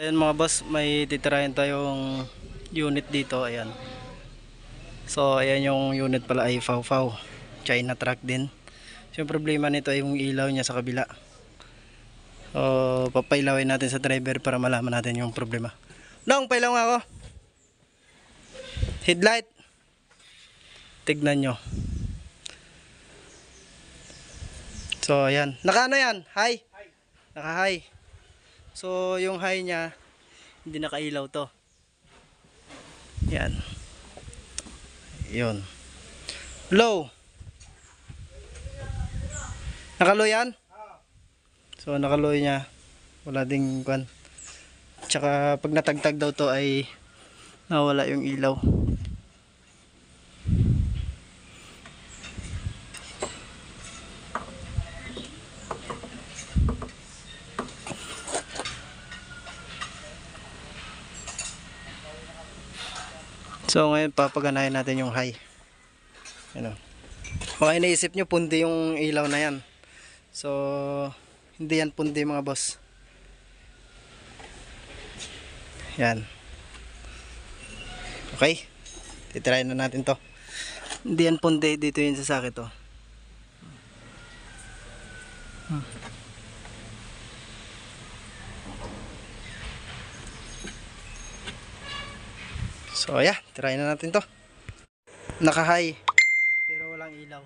Ayan mga boss, may titirahin tayong unit dito. Ayan. So ayan yung unit pala ay Fawfaw China truck din. So yung problema nito ay yung ilaw niya sa kabila. So papailawin natin sa driver para malaman natin yung problema. Nong, pailaw nga ako. Headlight. Tignan nyo. So ayan. Naka ano yan? High? Naka high. So yung high niya hindi nakailaw to. Yan. Yun. Low. Nakaloy yan? So nakaloy niya. Wala ding kwan. Tsaka pag natagtag daw to ay nawala yung ilaw. So ngayon papaganahin natin yung high. Ano? Baka iniisip nyo pundi yung ilaw na yan. So hindi yan pundi mga boss. Yan. Okay. Titry na natin to. Hindi yan pundi, dito yung sasakit to. So yeah, try na natin to. Naka-high pero walang ilaw.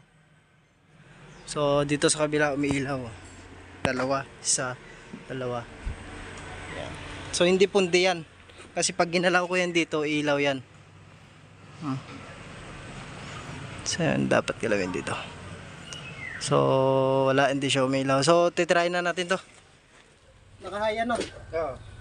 So dito sa kabila umiilaw. Dalawa, isa, dalawa. Yan. So hindi pundi yan. Kasi pag ginalaw ko yan dito, ilaw yan. So yan, dapat galawin dito. So wala, hindi siya umilaw. So titry na natin to. Naka-high yan no? Oo.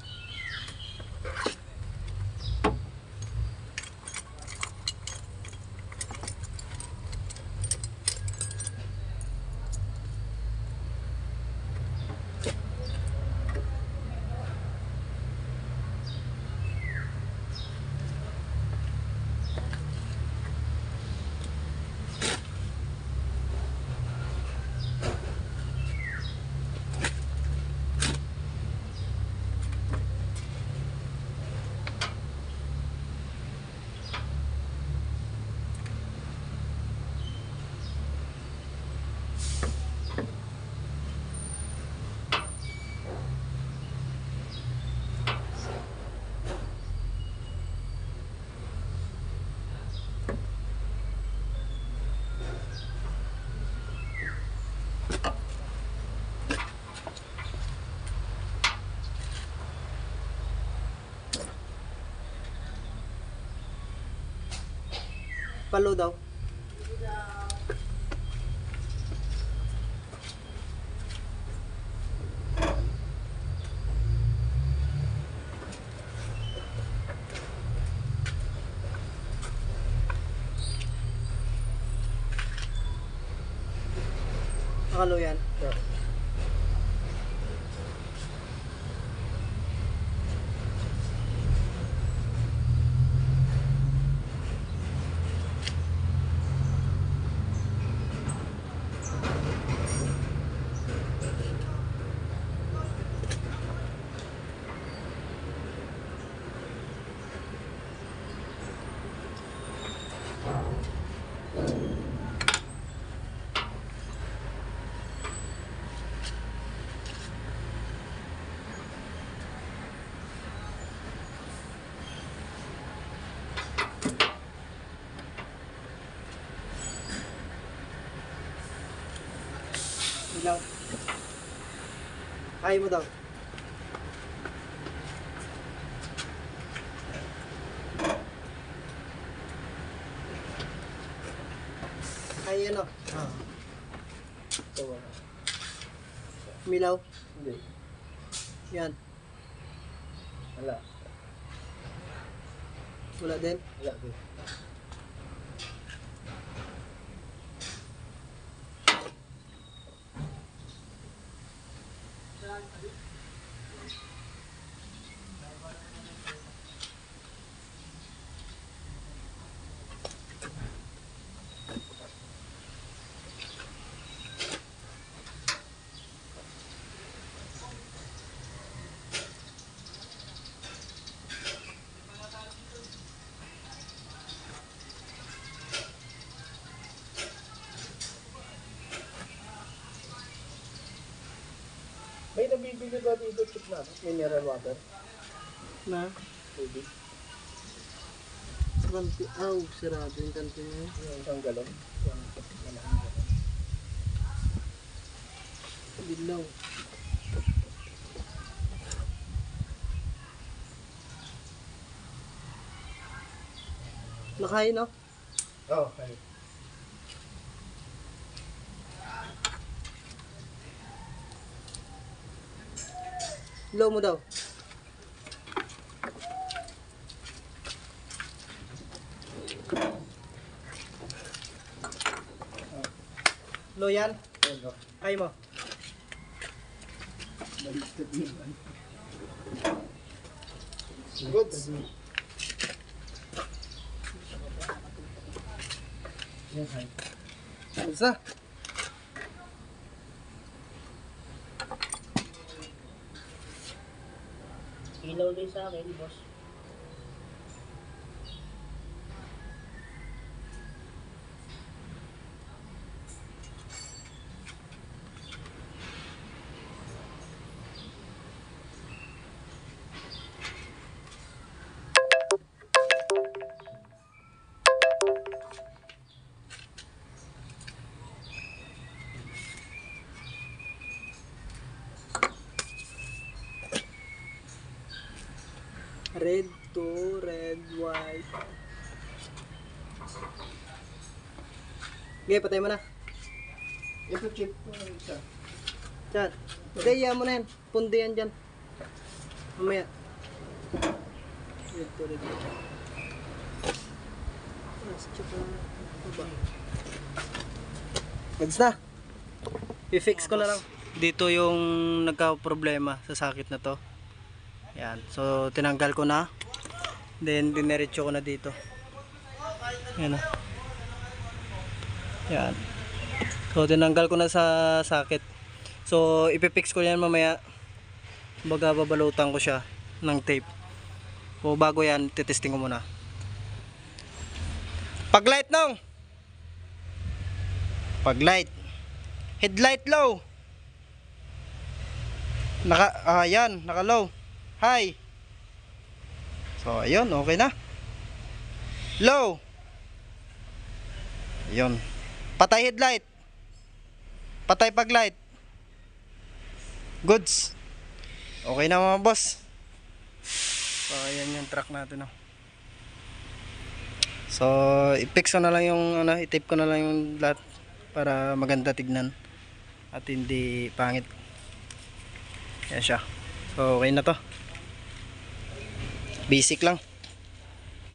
Palo daw. Nakalo yan. Ilaw. Kaya mo daw. Kaya no? Milaw? Hindi. Yan. Wala. Wala din? Wala din. bibili ba dito chip na? Mineral water? Na? Tubig. Sa kanti, sarado yung kanti niya. Yung isang galon. Yung malaking galon. Dilaw. Nakain, no? Oo, kain. Low mo daw. Low yan? Ay mo. Goods. Isa. Ilaw din sa akin, boss. Red to red, white. Okay, patay mo na. Ito chip ko isa. Chat. Hindi, iya mo na yan. Pundi yan dyan. Mamaya. Red to red. Mags na. I-fix ko na lang. Dito yung nagka-problema sa sakit na to. Yan. So, tinanggal ko na. Then, diniretso ko na dito. Yan o. Yan. So, tinanggal ko na sa sakit. So, ipipix ko yan mamaya. Baga, babalutan ko siya ng tape. So, bago yan, titesting ko muna. Paglight nong! Paglight. Headlight low. Yan, naka low. High. So, ayun, okay na. Low. Ayun. Patay headlight. Patay paglight. Goods. Okay na mga boss. So, ayan yung truck natin. So, i-fix ko na lang yung, i-tape ko na lang yung lahat para maganda tignan at hindi pangit. Yan siya. So, okay na to. Basic lang.